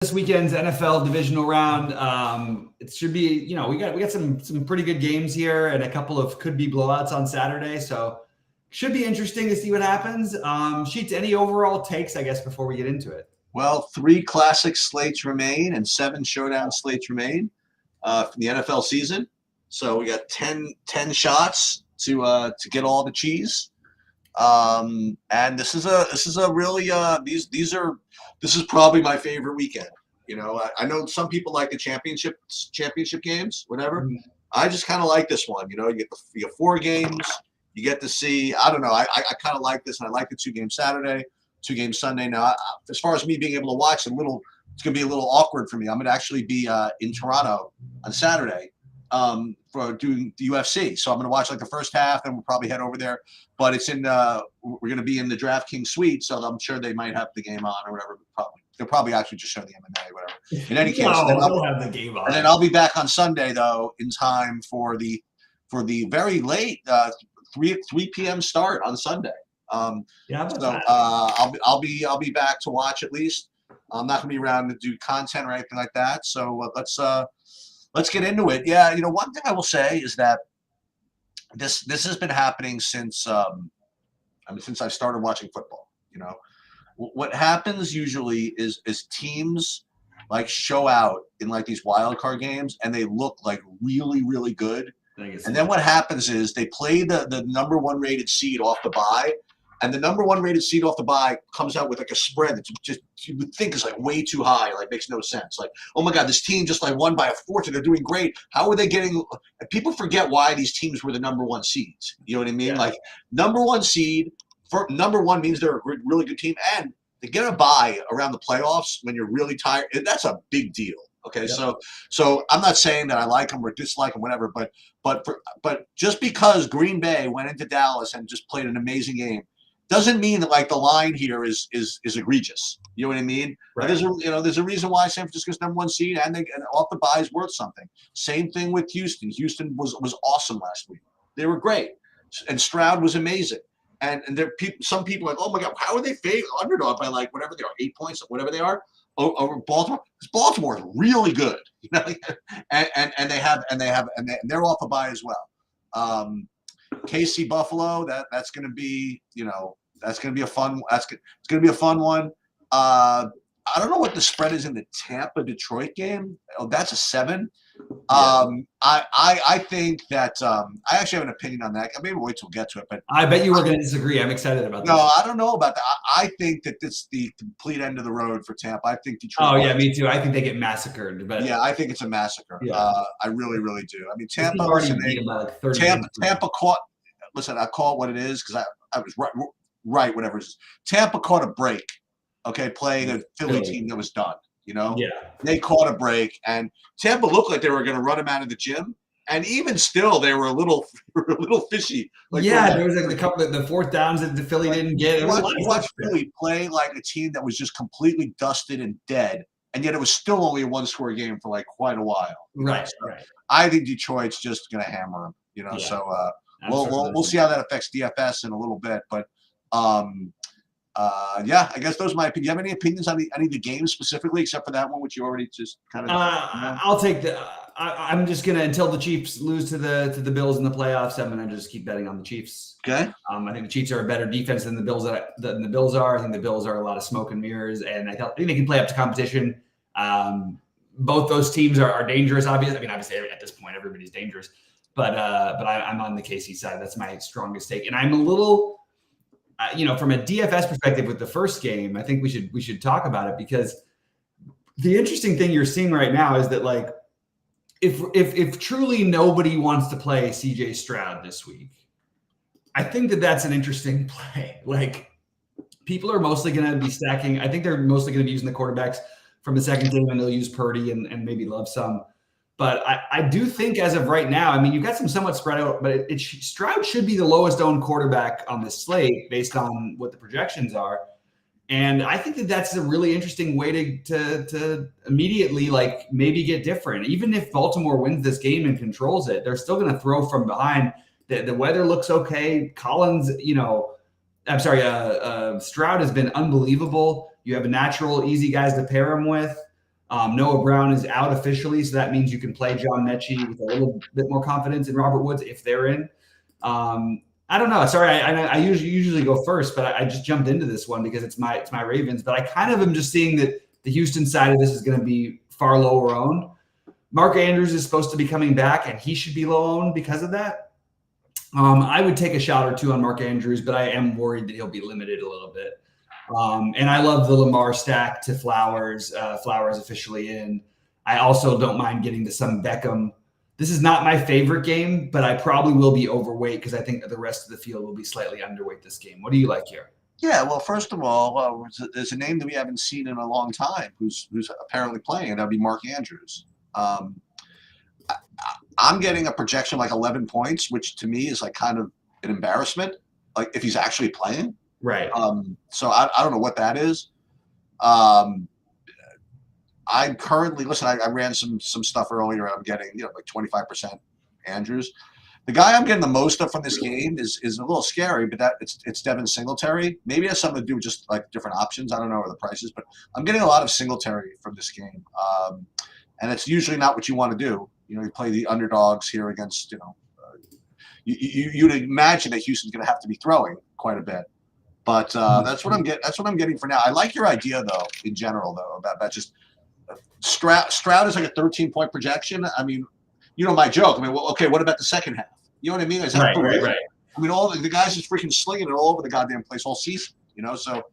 This weekend's NFL divisional round. It should be, we got some pretty good games here and a couple of could be blowouts on Saturday. So should be interesting to see what happens. Sheets, any overall takes, I guess, before we get into it? Well, 3 classic slates remain and 7 showdown slates remain from the NFL season. So we got 10 shots to get all the cheese. And this is a really this is probably my favorite weekend. I know some people like the championship games, whatever. Mm-hmm. I just kind of like this one. You get 4 games. You get to see. I don't know. I kind of like this, and I like the 2-game Saturday, 2-game Sunday. Now, as far as me being able to watch, it's going to be a little awkward for me. I'm going to actually be in Toronto on Saturday for doing the UFC. So I'm going to watch like the first half, and we'll probably head over there. But it's we're going to be in the DraftKings suite, so I'm sure they might have the game on or whatever. They'll probably actually just show the MMA, whatever. In any case, they'll have the game on. And then I'll be back on Sunday though, in time for the very late 3 p.m. start on Sunday. I'll be back to watch at least. I'm not going to be around to do content or anything like that. So let's get into it. Yeah, one thing I will say is that this has been happening since since I started watching football. What happens usually is teams like show out in like these wild card games and they look like really, really good. And then what happens is they play the number 1 rated seed off the bye, and the number 1 rated seed off the bye comes out with like a spread that you would think is like way too high, like makes no sense. Like, oh my God, this team just like won by a fortune. They're doing great. How are they getting? People forget why these teams were the number 1 seeds. You know what I mean? Yeah. Like number 1 seed. Number 1 means they're a really good team, and to get a bye around the playoffs when you're really tired, that's a big deal. Okay, yeah. So I'm not saying that I like them or dislike them, whatever, but just because Green Bay went into Dallas and just played an amazing game doesn't mean that like the line here is egregious. You know what I mean? Right. There's a reason why San Francisco's number 1 seed and off the bye is worth something. Same thing with Houston. Houston was awesome last week. They were great, and Stroud was amazing. And some people are like, oh my God, how are they underdog by like whatever they are, 8 points, whatever they are, over Baltimore? Because Baltimore is really good, and they're off a bye as well. KC Buffalo, that's going to be that's going to be a fun. It's going to be a fun one. I don't know what the spread is in the Tampa Detroit game. Oh, that's a 7. I think that I actually have an opinion on that. Maybe we'll wait till we get to it. But I bet you were going to disagree. I'm excited about that. No, I don't know about that. I think that it's the complete end of the road for Tampa. I think Detroit. Oh yeah, me too. I think they get massacred. But yeah, I think it's a massacre. Yeah. I really, really do. I mean, Tampa. Tampa caught. Listen, I call it what it is because I was right. Whatever it is. Tampa caught a break. Okay, playing a Philly team that was done. Yeah, they caught a break, and Tampa looked like they were going to run him out of the gym. And even still, they were a little fishy. Like, there was like a couple of the 4th downs that the Philly didn't get. Watch Philly play like a team that was just completely dusted and dead, and yet it was still only a 1-score game for like quite a while. Right, so right. I think Detroit's just going to hammer them. Yeah. So we'll see how that affects DFS in a little bit, but. I guess those are my opinion. Do you have any opinions on any of the games specifically, except for that one, which you already just kind of? I'll take the. I'm just gonna until the Chiefs lose to the Bills in the playoffs. I'm gonna just keep betting on the Chiefs. Okay. I think the Chiefs are a better defense than the Bills are. I think the Bills are a lot of smoke and mirrors, and I think they can play up to competition. Both those teams are dangerous. Obviously, at this point, everybody's dangerous. But I'm on the KC side. That's my strongest take, and I'm a little. From a DFS perspective with the first game, I think we should talk about it because the interesting thing you're seeing right now is that like if truly nobody wants to play CJ Stroud this week, I think that's an interesting play. Like people are mostly going to be stacking. I think they're mostly going to be using the quarterbacks from the second game, and they'll use Purdy and maybe Love some. But I do think as of right now, you've got some somewhat spread out, but Stroud should be the lowest owned quarterback on this slate based on what the projections are. And I think that's a really interesting way to immediately like maybe get different. Even if Baltimore wins this game and controls it, they're still going to throw from behind. The weather looks okay. Collins, Stroud has been unbelievable. You have natural, easy guys to pair him with. Noah Brown is out officially, so that means you can play John Mechie with a little bit more confidence in Robert Woods if they're in. I don't know. Sorry, I usually go first, but I just jumped into this one because it's my Ravens. But I kind of am just seeing that the Houston side of this is going to be far lower owned. Mark Andrews is supposed to be coming back, and he should be low owned because of that. I would take a shot or two on Mark Andrews, but I am worried that he'll be limited a little bit. And I love the Lamar stack to Flowers. Flowers officially in. I also don't mind getting to some Beckham. This is not my favorite game, but I probably will be overweight because I think that the rest of the field will be slightly underweight this game. What do you like here? Yeah, well, first of all, there's a name that we haven't seen in a long time who's apparently playing, and that'd be Mark Andrews. I'm getting a projection like 11 points, which to me is like kind of an embarrassment, like if he's actually playing. Right. So I don't know what that is. I'm currently I ran some stuff earlier. I'm getting like 25% Andrews. The guy I'm getting the most of from this game is a little scary, but it's Devin Singletary. Maybe it has something to do with just like different options. I don't know what the prices, but I'm getting a lot of Singletary from this game, and it's usually not what you want to do. You play the underdogs here against you'd imagine that Houston's going to have to be throwing quite a bit. But that's what I'm getting. That's what I'm getting for now. I like your idea, though, in general, though, about just Stroud is like a 13-point projection. I mean, my joke. I mean, well, okay, what about the second half? You know what I mean? Is that right. I mean, all the guys just freaking slinging it all over the goddamn place all season. So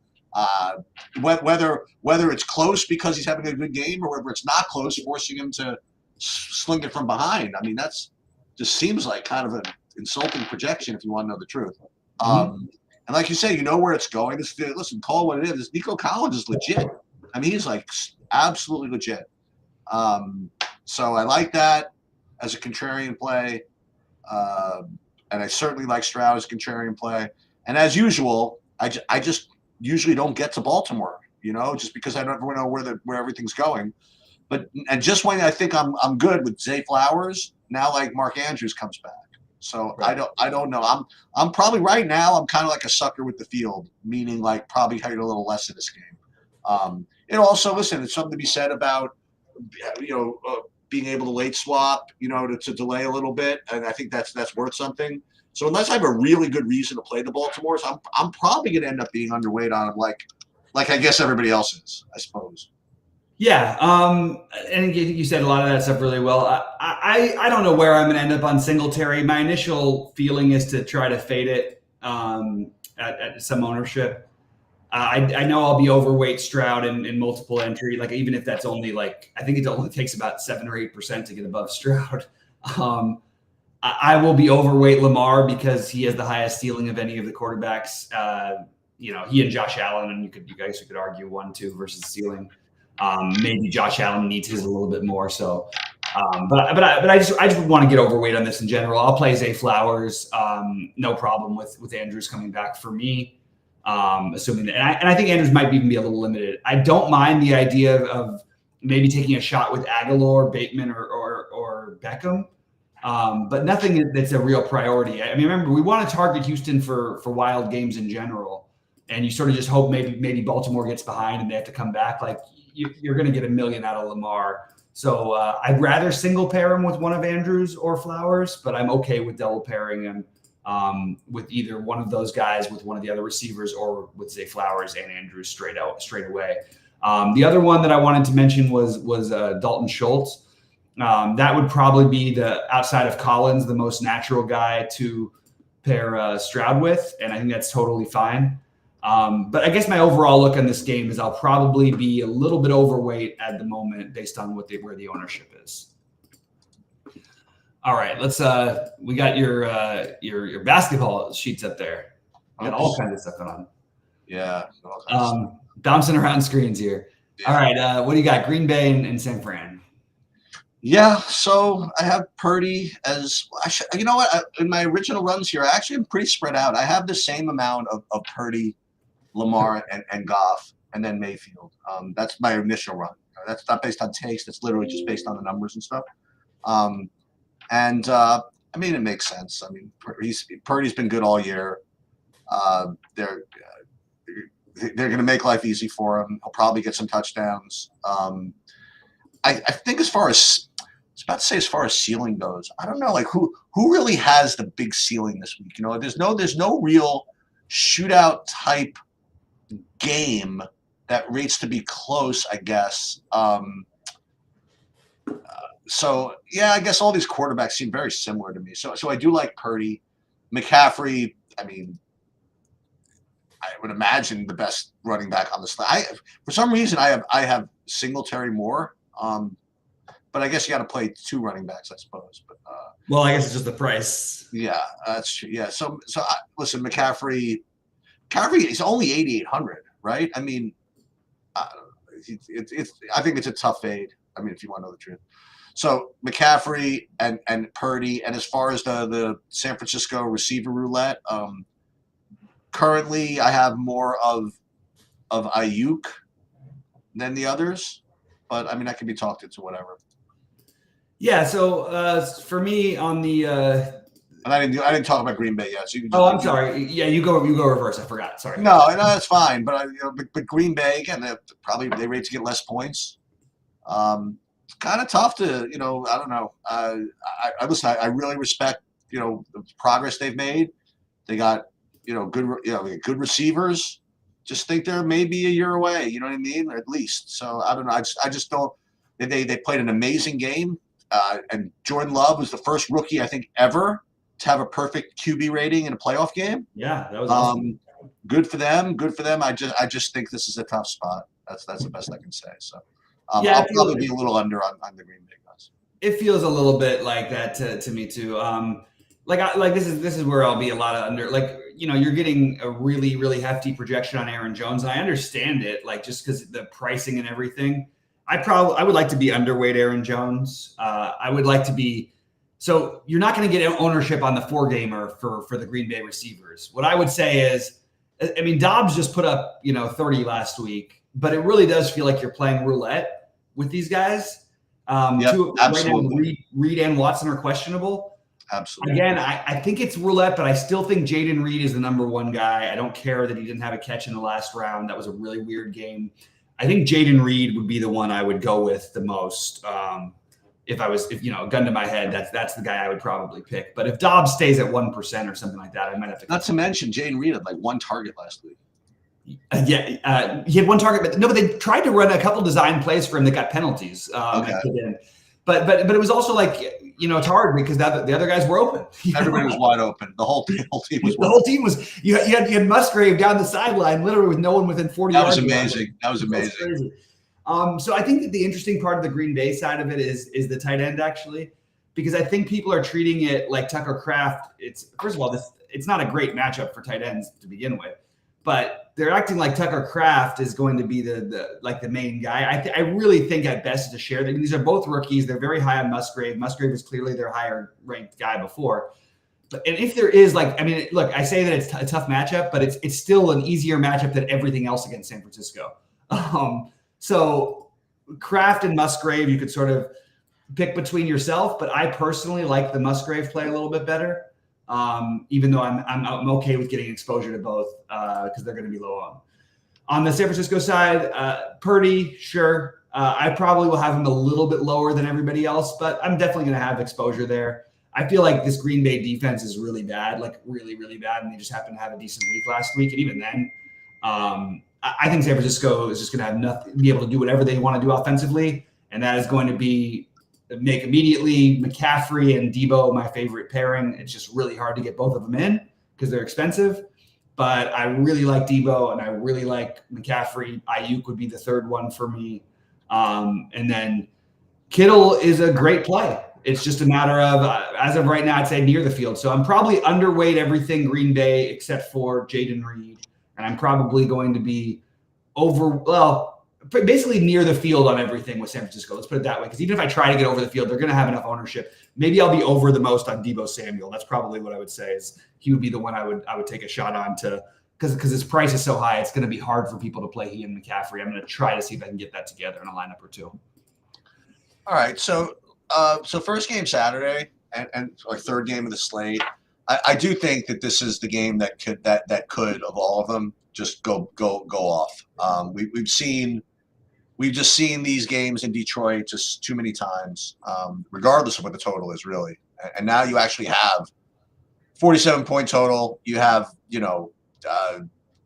whether it's close because he's having a good game or whether it's not close, forcing him to sling it from behind. I mean, that's just seems like kind of an insulting projection if you want to know the truth. And like you say, you know where it's going. Listen, call what it is. Nico Collins is legit. I mean, he's like absolutely legit. So I like that as a contrarian play. And I certainly like Stroud as a contrarian play. And as usual, I just usually don't get to Baltimore, just because I don't know where everything's going. And just when I think I'm good with Zay Flowers, now like Mark Andrews comes back. So right. I don't know. I'm probably right now. I'm kind of like a sucker with the field, meaning like probably hit a little less in this game. And also, listen, it's something to be said about being able to late swap, to delay a little bit, and I think that's worth something. So unless I have a really good reason to play the Baltimores, I'm probably going to end up being underweight on them, like I guess everybody else is, I suppose. Yeah, and you said a lot of that stuff really well. I don't know where I'm going to end up on Singletary. My initial feeling is to try to fade it at some ownership. I know I'll be overweight Stroud in multiple entry. Like even if that's only I think it only takes about 7 or 8% to get above Stroud. I will be overweight Lamar because he has the highest ceiling of any of the quarterbacks. He and Josh Allen, and you guys could argue 1-2 versus ceiling. Maybe Josh Allen needs his a little bit more. So, but I just want to get overweight on this in general. I'll play Zay Flowers. No problem with Andrews coming back for me. Assuming that, and I think Andrews might even be a little limited. I don't mind the idea of maybe taking a shot with Aguilar, Bateman, or Beckham, but nothing that's a real priority. I mean, remember we want to target Houston for wild games in general, and you sort of just hope maybe Baltimore gets behind and they have to come back. Like you're going to get $1 million out of Lamar. So I'd rather single pair him with one of Andrews or Flowers, but I'm okay with double pairing him with either one of those guys, with one of the other receivers, or with Zay Flowers and Andrews straight away. The other one that I wanted to mention was Dalton Schultz. That would probably be the outside of Collins, the most natural guy to pair Stroud with, and I think that's totally fine. But I guess my overall look on this game is I'll probably be a little bit overweight at the moment based on where the ownership is. All right, let's we got your basketball sheets up there. We got all kinds of stuff going on. Yeah. Bouncing around screens here. Yeah. All right, what do you got? Green Bay and San Fran. Yeah, so I have Purdy as you know what? In my original runs here, I actually am pretty spread out. I have the same amount of Purdy, Lamar, and Goff, and then Mayfield. That's my initial run. That's not based on takes. That's literally just based on the numbers and stuff. I mean, it makes sense. I mean, Purdy's been good all year. They're going to make life easy for him. He'll probably get some touchdowns. I think as far as I was about to say, as far as ceiling goes, I don't know, like who really has the big ceiling this week? There's no real shootout type game that rates to be close, I guess. So yeah, I guess all these quarterbacks seem very similar to me. So I do like Purdy, McCaffrey. I mean, I would imagine the best running back on the slate. For some reason, I have Singletary more. But I guess you got to play two running backs, I suppose. But well, I guess it's just the price. Yeah, that's true. Yeah. So listen, McCaffrey is only 8,800, right? I mean, I think it's a tough fade. I mean, if you want to know the truth. So McCaffrey and Purdy, and as far as the San Francisco receiver roulette, currently I have more of Ayuk than the others, but I mean that can be talked into whatever. Yeah. So for me on the and I didn't talk about Green Bay yet. So you can I'm sorry. Yeah, you go reverse. I forgot. Sorry. No, that's fine. But but Green Bay again, they rate to get less points. It's kind of tough to, I don't know. I really respect, the progress they've made. They got, good receivers. Just think they're maybe a year away. You know what I mean? At least. So I don't know. I just don't. They played an amazing game, and Jordan Love was the first rookie I think ever to have a perfect QB rating in a playoff game. Yeah, that was awesome. Good for them. Good for them. I just think this is a tough spot. That's the best I can say. So. Yeah, I'll probably be a little under on the Green Bay guys. It feels a little bit like that to me too. This is where I'll be a lot of under. Like, you're getting a really, really hefty projection on Aaron Jones, and I understand it. Like, just because the pricing and everything, I would like to be underweight Aaron Jones. I would like to be. So you're not going to get ownership on the 4-gamer for the Green Bay receivers. What I would say is, I mean, Dobbs just put up 30 last week, but it really does feel like you're playing roulette with these guys. Absolutely. Right now, Reed and Watson are questionable. Absolutely. Again, I think it's roulette, but I still think Jaden Reed is the number one guy. I don't care that he didn't have a catch in the last round. That was a really weird game. I think Jaden Reed would be the one I would go with the most. If gun to my head, that's the guy I would probably pick. But if Dobbs stays at 1% or something like that, I might have to. Not to mention, Jaden Reed had like one target last week. He had one target, but they tried to run a couple design plays for him that got penalties. Okay. But it was also like, it's hard because the other guys were open. Everybody was wide open. The whole team was. The whole team was. You had Musgrave down the sideline, literally with no one within 40 yards. That was amazing. That was amazing. So I think that the interesting part of the Green Bay side of it is the tight end actually, because I think people are treating it like Tucker Kraft. It's first of all, it's not a great matchup for tight ends to begin with. But they're acting like Tucker Kraft is going to be the main guy. I really think at best it's a share. These are both rookies. They're very high on Musgrave. Musgrave is clearly their higher ranked guy before. And if there is look, I say that it's a tough matchup, but it's still an easier matchup than everything else against San Francisco. So Kraft and Musgrave, you could sort of pick between yourself, but I personally like the Musgrave play a little bit better. Even though I'm okay with getting exposure to both because they're going to be low on the San Francisco side. Purdy, sure. I probably will have him a little bit lower than everybody else, but I'm definitely going to have exposure there. I feel like this Green Bay defense is really bad, like really, really bad, and they just happened to have a decent week last week. And even then, I think San Francisco is just going to have nothing, be able to do whatever they want to do offensively, and that is going to be make immediately McCaffrey and Debo my favorite pairing. It's just really hard to get both of them in because they're expensive. But I really like Debo and I really like McCaffrey. Ayuk would be the third one for me. And then Kittle is a great play. It's just a matter of, as of right now, I'd say near the field. So I'm probably underweight everything Green Bay except for Jaden Reed. And I'm probably going to be basically near the field on everything with San Francisco. Let's put it that way. Because even if I try to get over the field, they're going to have enough ownership. Maybe I'll be over the most on Debo Samuel. That's probably what I would say is he would be the one I would take a shot on because his price is so high. It's going to be hard for people to play he and McCaffrey. I'm going to try to see if I can get that together in a lineup or two. All right. So first game Saturday and our third game of the slate. I do think that this is the game that could of all of them just go off. We've seen we've just seen these games in Detroit just too many times, regardless of what the total is really. And now you actually have 47-point total. You have,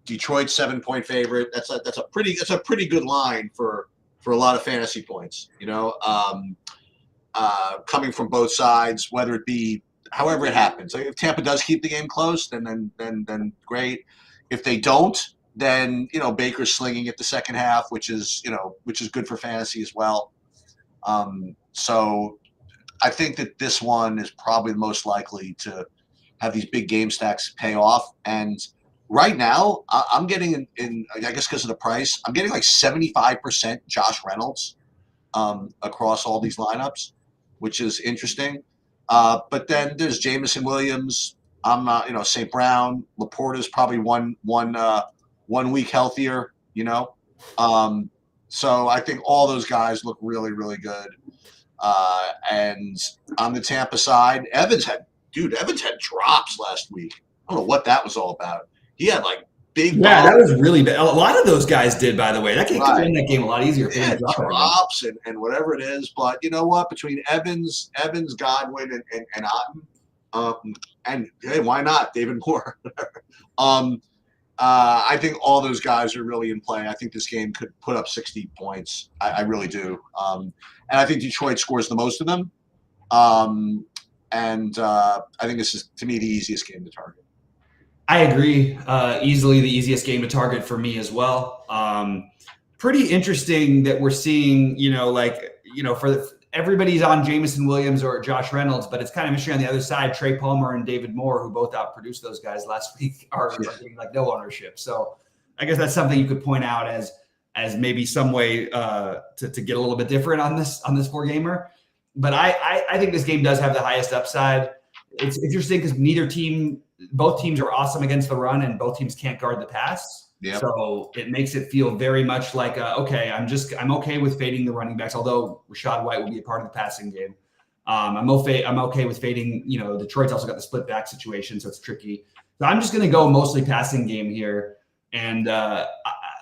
Detroit 7-point favorite. That's a pretty good line for a lot of fantasy points. Coming from both sides, whether it be however it happens. Like if Tampa does keep the game close, then great. If they don't, then Baker's slinging it the second half, which is good for fantasy as well. So I think that this one is probably the most likely to have these big game stacks pay off. And right now, I'm getting in I guess because of the price, I'm getting like 75% Josh Reynolds across all these lineups, which is interesting. But then there's Jamison Williams. I'm not, St. Brown. Laporta's probably one week healthier, So I think all those guys look really, really good. And on the Tampa side, Evans had drops last week. I don't know what that was all about. He had like big bombs. That was really bad. A lot of those guys did, by the way. That could win that game a lot easier. Yeah, drops and whatever it is. But you know what? Between Evans, Godwin, and Otten, and hey, why not David Moore? I think all those guys are really in play. I think this game could put up 60 points. I really do. And I think Detroit scores the most of them. And I think this is, to me, the easiest game to target. I agree. Easily the easiest game to target for me as well. Pretty interesting that we're seeing, everybody's on Jamison Williams or Josh Reynolds, but it's kind of interesting on the other side. Trey Palmer and David Moore, who both outproduced those guys last week, are getting like no ownership. So I guess that's something you could point out as maybe some way to get a little bit different on this 4-gamer. But I think this game does have the highest upside. It's interesting because both teams are awesome against the run, and both teams can't guard the pass. Yep. So it makes it feel very much like, okay, I'm okay with fading the running backs, although Rachaad White will be a part of the passing game. I'm okay with fading, Detroit's also got the split back situation, so it's tricky. So I'm just going to go mostly passing game here. And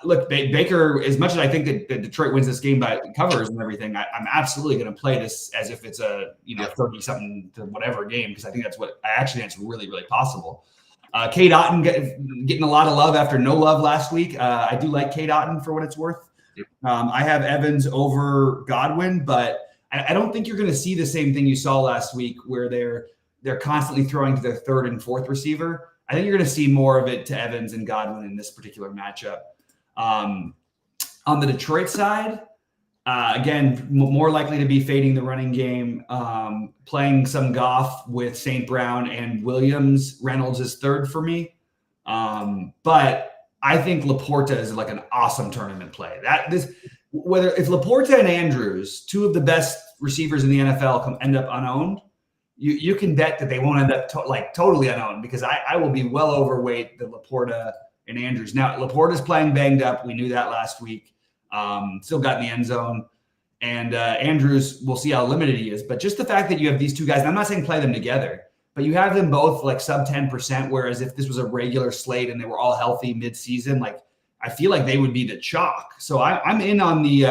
look, Baker, as much as I think that Detroit wins this game by covers and everything, I'm absolutely going to play this as if it's a 30-something to whatever game, because I think that's really, really possible. Cade Otton getting a lot of love after no love last week. I do like Cade Otton for what it's worth. Yep. I have Evans over Godwin, but I don't think you're going to see the same thing you saw last week where they're constantly throwing to their third and fourth receiver. I think you're going to see more of it to Evans and Godwin in this particular matchup. On the Detroit side, again, more likely to be fading the running game, playing some Goff with St. Brown and Williams. Reynolds is third for me. But I think Laporta is like an awesome tournament play. Whether it's Laporta and Andrews, two of the best receivers in the NFL, end up unowned, you can bet that they won't end up totally unowned, because I will be well overweight the Laporta and Andrews. Now, Laporta's playing banged up. We knew that last week. Still got in the end zone. And Andrews, we'll see how limited he is. But just the fact that you have these two guys, and I'm not saying play them together, but you have them both like sub 10%, whereas if this was a regular slate and they were all healthy mid-season, I feel like they would be the chalk. So I'm in on the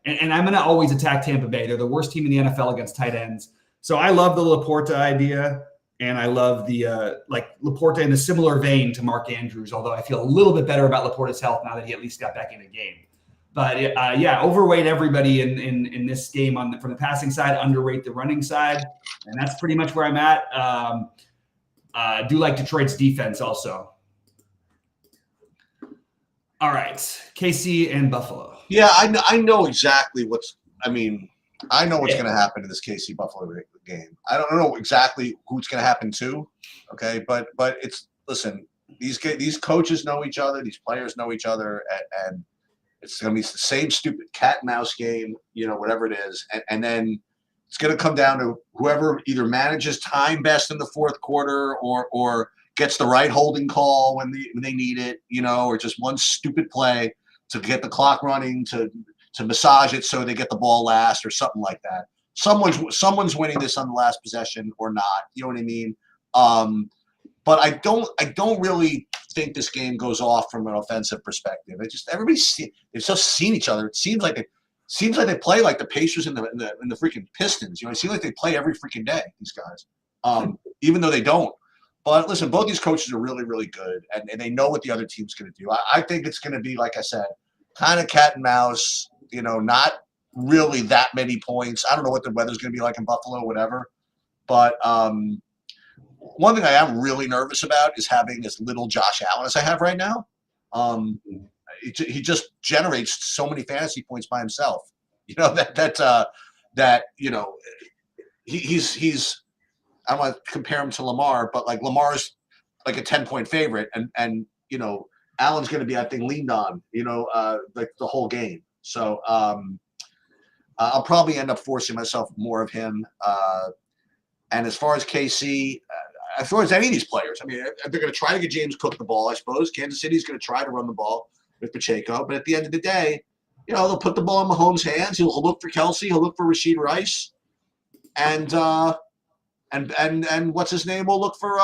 and I'm going to always attack Tampa Bay. They're the worst team in the NFL against tight ends. So I love the Laporta idea, and I love the Laporta in a similar vein to Mark Andrews, although I feel a little bit better about Laporta's health now that he at least got back in a game. But overweight everybody in this game from the passing side, underrate the running side, and that's pretty much where I'm at. I do like Detroit's defense also. All right, KC and Buffalo. Yeah, I know exactly I know what's going to happen in this KC Buffalo game. I don't know exactly who's going to happen to. Okay, but listen, these coaches know each other, these players know each other, and it's going to be the same stupid cat and mouse game, whatever it is. And then it's going to come down to whoever either manages time best in the fourth quarter or gets the right holding call when they need it, or just one stupid play to get the clock running, to massage it so they get the ball last or something like that. Someone's winning this on the last possession or not. You know what I mean? But I don't really think this game goes off from an offensive perspective. They've just seen each other. It seems like seems like they play like the Pacers and the freaking Pistons. You know, it seems like they play every freaking day, these guys, even though they don't. But listen, both these coaches are really, really good, and they know what the other team's going to do. I think it's going to be, like I said, kind of cat and mouse, you know, not really that many points. I don't know what the weather's going to be like in Buffalo, whatever. But one thing I am really nervous about is having as little Josh Allen as I have right now. He just generates so many fantasy points by himself. You know, that you know, he's I don't want to compare him to Lamar, but like Lamar's like a 10-point favorite, and you know, Allen's going to be, I think, leaned on, you know, like the whole game. So I'll probably end up forcing myself more of him. And as far as KC, as far as any of these players, I mean, they're going to try to get James Cook the ball, I suppose. Kansas City's going to try to run the ball with Pacheco, but at the end of the day, you know, they'll put the ball in Mahomes' hands. He'll look for Kelsey. He'll look for Rashid Rice, and what's his name will look for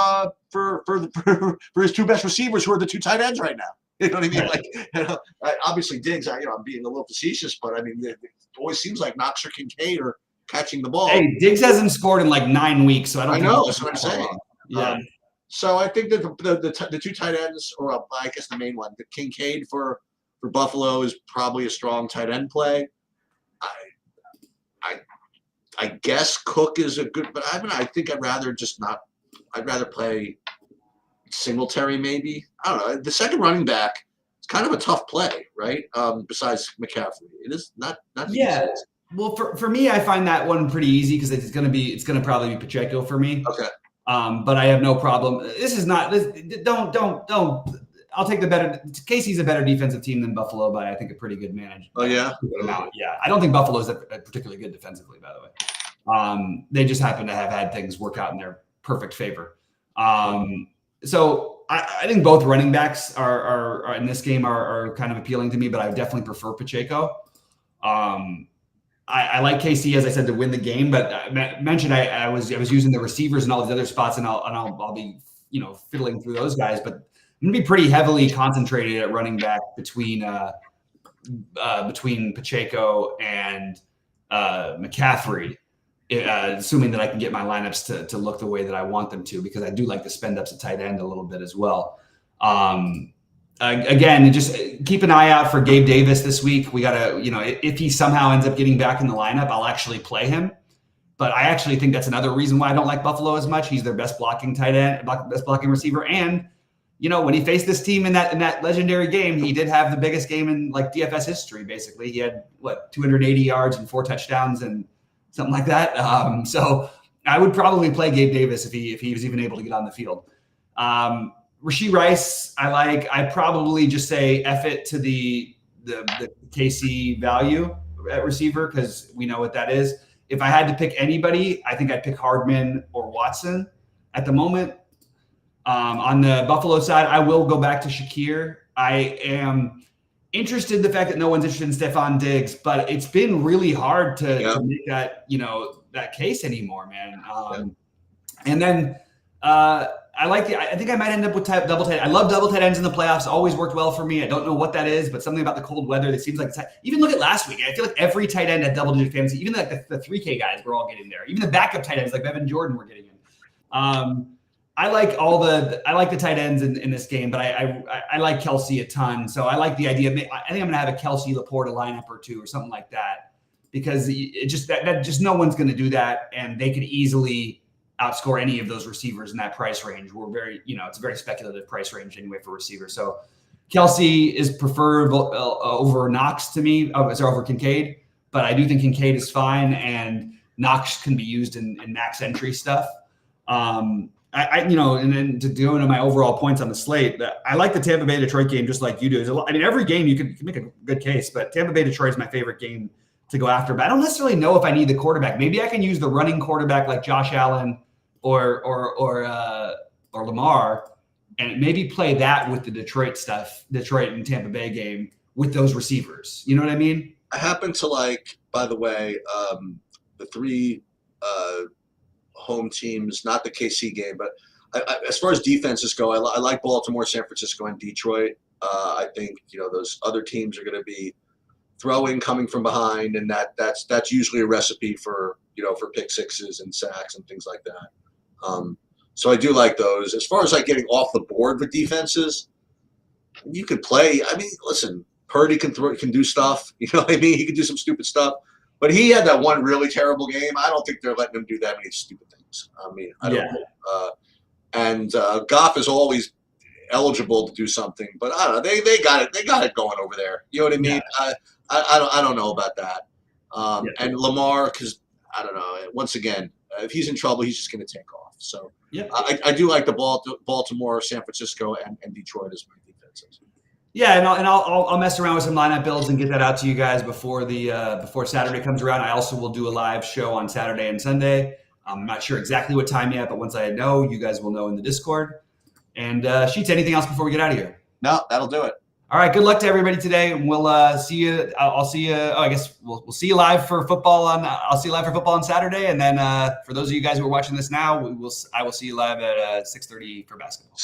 his two best receivers, who are the two tight ends right now. You know what I mean? Like, you know, obviously Diggs. I'm being a little facetious, but I mean, it always seems like Knox or Kincaid are catching the ball. Hey, Diggs hasn't scored in like 9 weeks, so I know that's what I'm saying. Yeah. So I think that the two tight ends, or I guess the main one, the Kincaid for Buffalo is probably a strong tight end play. I guess Cook is a good, but I think I'd rather just not. I'd rather play Singletary maybe. I don't know. The second running back, it's kind of a tough play, right? Besides McCaffrey, it is not. Yeah. Easy. Well, for me, I find that one pretty easy because it's going to probably be Pacheco for me. Okay. But I have no problem. This is not. Don't. I'll take the better. KC's a better defensive team than Buffalo by, I think, a pretty good management. Oh yeah. Yeah. I don't think Buffalo's particularly good defensively, by the way. They just happen to have had things work out in their perfect favor. So I think both running backs are in this game are kind of appealing to me, but I definitely prefer Pacheco. I like KC, as I said, to win the game, but I mentioned I was using the receivers and all these other spots, and I'll be fiddling through those guys, but I'm gonna be pretty heavily concentrated at running back between Pacheco and McCaffrey, assuming that I can get my lineups to look the way that I want them to, because I do like to spend ups at tight end a little bit as well. Again, just keep an eye out for Gabe Davis this week. We gotta, if he somehow ends up getting back in the lineup, I'll actually play him. But I actually think that's another reason why I don't like Buffalo as much. He's their best blocking tight end, best blocking receiver, and when he faced this team in that legendary game, he did have the biggest game in like DFS history. Basically, he had 280 yards and 4 touchdowns and something like that. So I would probably play Gabe Davis if he was even able to get on the field. Rashid Rice, I probably just say F it to the KC value at receiver, because we know what that is. If I had to pick anybody, I think I'd pick Hardman or Watson at the moment. On the Buffalo side, I will go back to Shakir. I am interested in the fact that no one's interested in Stephon Diggs, but it's been really hard to make that, that case anymore, man. And then I think I might end up with double tight. I love double tight ends in the playoffs. Always worked well for me. I don't know what that is, but something about the cold weather that seems like even look at last week. I feel like every tight end had double-digit fantasy. Even like the 3K guys were all getting there. Even the backup tight ends like Evan Jordan were getting in. I like the tight ends in this game, but I like Kelsey a ton. So I like the idea. I think I'm going to have a Kelsey Laporta lineup or two or something like that, because it just that just no one's going to do that, and they could easily outscore any of those receivers in that price range. We're very, it's a very speculative price range anyway for receivers. So Kelsey is preferable over Knox to me, over Kincaid, but I do think Kincaid is fine, and Knox can be used in max entry stuff. And then to go into my overall points on the slate, I like the Tampa Bay Detroit game just like you do. I mean, every game you can make a good case, but Tampa Bay Detroit is my favorite game to go after. But I don't necessarily know if I need the quarterback. Maybe I can use the running quarterback like Josh Allen or Lamar, and maybe play that with the Detroit and Tampa Bay game with those receivers. You know what I mean? I happen to like, by the way, the 3 home teams, not the KC game, but as far as defenses go, I like Baltimore, San Francisco, and Detroit. I think those other teams are going to be throwing coming from behind, and that's usually a recipe for for pick sixes and sacks and things like that. So I do like those. As far as like getting off the board with defenses, you could play. I mean, listen, Purdy can do stuff. You know what I mean? He can do some stupid stuff. But he had that one really terrible game. I don't think they're letting him do that many stupid things. I mean, I don't know. And Goff is always eligible to do something, but I don't know. They got it. They got it going over there. You know what I mean? Yeah. I don't know about that. And Lamar, because I don't know. Once again, if he's in trouble, he's just going to take off. So I do like the Baltimore, San Francisco, and Detroit as my defenses. Yeah, and I'll mess around with some lineup builds and get that out to you guys before Saturday comes around. I also will do a live show on Saturday and Sunday. I'm not sure exactly what time yet, but once I know, you guys will know in the Discord. And Sheets, anything else before we get out of here? No, that'll do it. All right, good luck to everybody today, and we'll see you. I'll see you. Oh, I guess we'll see you live for football on. I'll see you live for football on Saturday, and then for those of you guys who are watching this now, I will see you live at 6:30 for basketball.